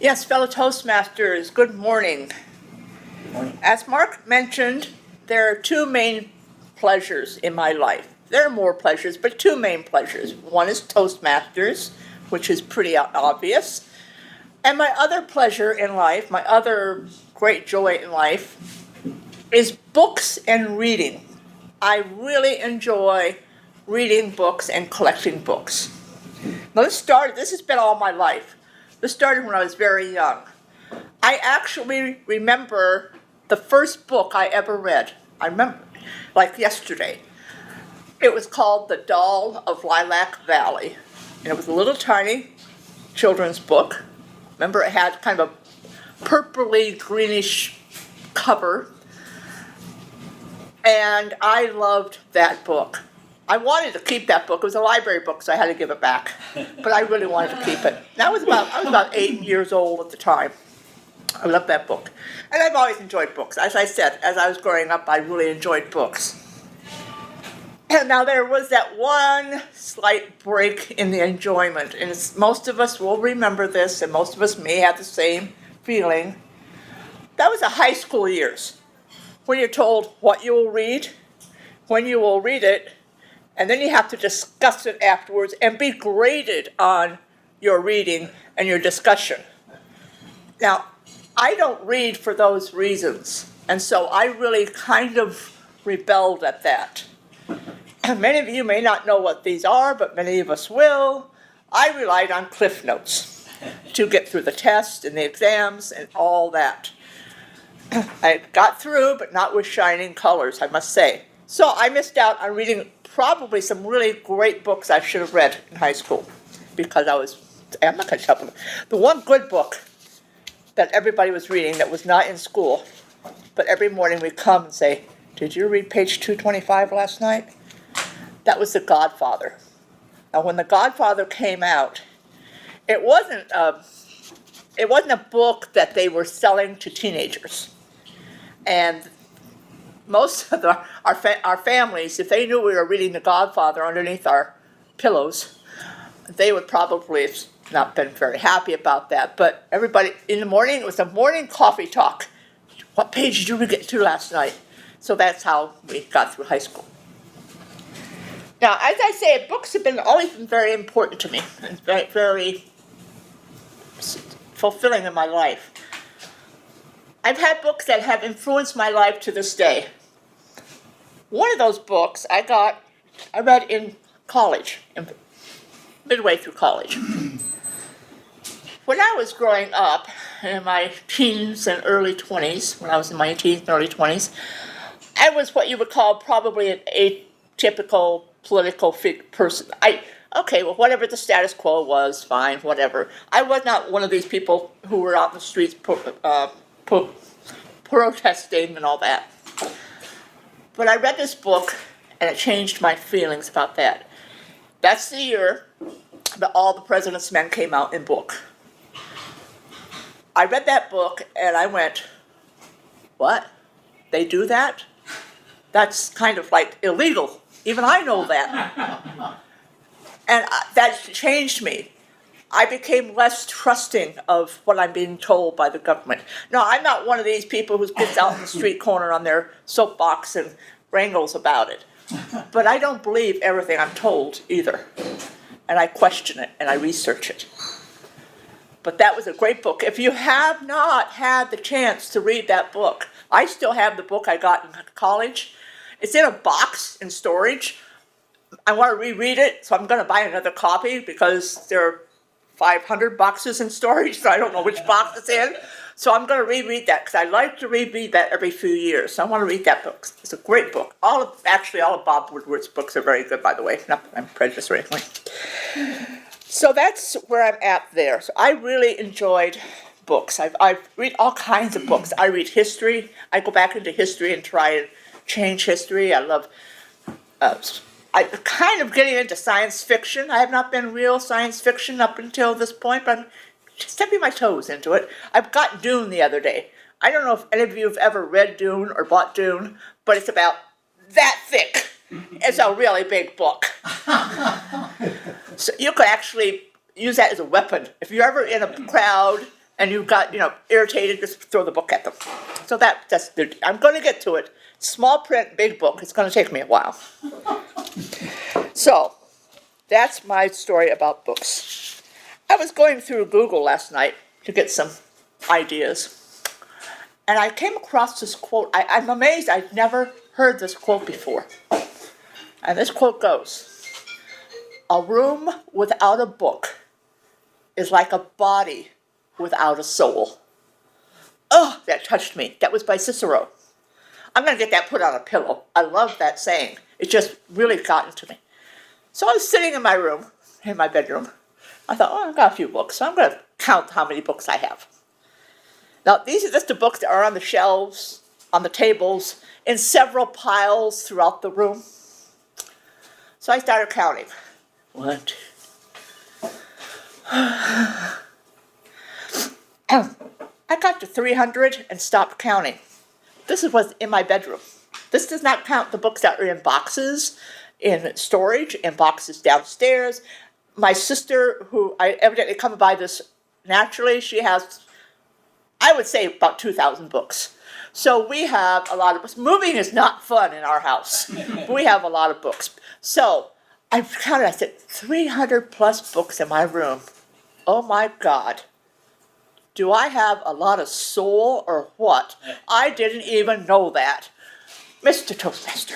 Yes, fellow Toastmasters, good morning. As Mark mentioned, there are two main pleasures in my life. There are more pleasures, but two main pleasures. One is Toastmasters, which is pretty obvious. And my other pleasure in life, my other great joy in life, is books and reading. I really enjoy reading books and collecting books. Now this has been all my life. This started when I was very young. I actually remember the first book I ever read. I remember, like yesterday. It was called The Doll of Lilac Valley. And it was a little tiny children's book. Remember, it had kind of a purpley greenish cover. And I loved that book. I wanted to keep that book. It was a library book, so I had to give it back. But I really wanted to keep it. And I was about 8 years old at the time. I loved that book. And I've always enjoyed books. As I said, as I was growing up, I really enjoyed books. And now there was that one slight break in the enjoyment. And most of us will remember this, and most of us may have the same feeling. That was the high school years, when you're told what you will read, when you will read it, and then you have to discuss it afterwards and be graded on your reading and your discussion. Now, I don't read for those reasons, and so I really kind of rebelled at that. And many of you may not know what these are, but many of us will. I relied on Cliff Notes to get through the tests and the exams and all that. I got through, but not with shining colors, I must say. So I missed out on reading probably some really great books I should have read in high school, because I'm not going to tell them. The one good book that everybody was reading that was not in school, but every morning we'd come and say, "Did you read page 225 last night?" That was The Godfather. Now, when The Godfather came out, it wasn't a book that they were selling to teenagers. And most of our families, if they knew we were reading The Godfather underneath our pillows, they would probably have not been very happy about that. But everybody, in the morning, it was a morning coffee talk. What page did you get to last night? So that's how we got through high school. Now, as I say, books have always been very important to me and very, very fulfilling in my life. I've had books that have influenced my life to this day. One of those books I read in college, midway through college. When I was growing up in my teens and early 20s, when I was in my teens and early 20s, I was what you would call probably an atypical political person. Whatever the status quo was, fine, whatever. I was not one of these people who were out in the streets protesting and all that. But I read this book, and it changed my feelings about that. That's the year that All the President's Men came out in book. I read that book, and I went, what? They do that? That's kind of like illegal. Even I know that. And that changed me. I became less trusting of what I'm being told by the government. No, I'm not one of these people who gets out in the street corner on their soapbox and wrangles about it. But I don't believe everything I'm told either. And I question it and I research it. But that was a great book. If you have not had the chance to read that book, I still have the book I got in college. It's in a box in storage. I want to reread it, so I'm going to buy another copy because there are 500 boxes in storage, so I don't know which box it's in. So I'm going to reread that because I like to reread that every few years. So I want to read that book. It's a great book. All of Bob Woodward's books are very good, by the way. Not that I'm prejudiced or anything. So that's where I'm at there. So I really enjoyed books. I read all kinds of books. I read history. I go back into history and try and change history. I love I'm kind of getting into science fiction. I have not been real science fiction up until this point, but I'm just dipping my toes into it. I've got Dune the other day. I don't know if any of you have ever read Dune or bought Dune, but it's about that thick. It's a really big book. So you could actually use that as a weapon. If you're ever in a crowd and you got, irritated, just throw the book at them. So I'm going to get to it. Small print, big book. It's going to take me a while. So, that's my story about books. I was going through Google last night to get some ideas. And I came across this quote. I'm amazed I'd never heard this quote before. And this quote goes, "A room without a book is like a body without a soul." Oh, that touched me. That was by Cicero. I'm going to get that put on a pillow. I love that saying. It just really got into me. So I was sitting in my room, in my bedroom. I thought, I've got a few books, so I'm going to count how many books I have. Now, these are just the books that are on the shelves, on the tables, in several piles throughout the room. So I started counting. 1, 2. I got to 300 and stopped counting. This was in my bedroom. This does not count the books that are in boxes, in storage, in boxes downstairs. My sister, who I evidently come by this naturally, she has, I would say, about 2,000 books. So we have a lot of books. Moving is not fun in our house. We have a lot of books. So I counted, I said, 300 plus books in my room. Oh my God. Do I have a lot of soul or what? I didn't even know that. Mr. Toastmaster.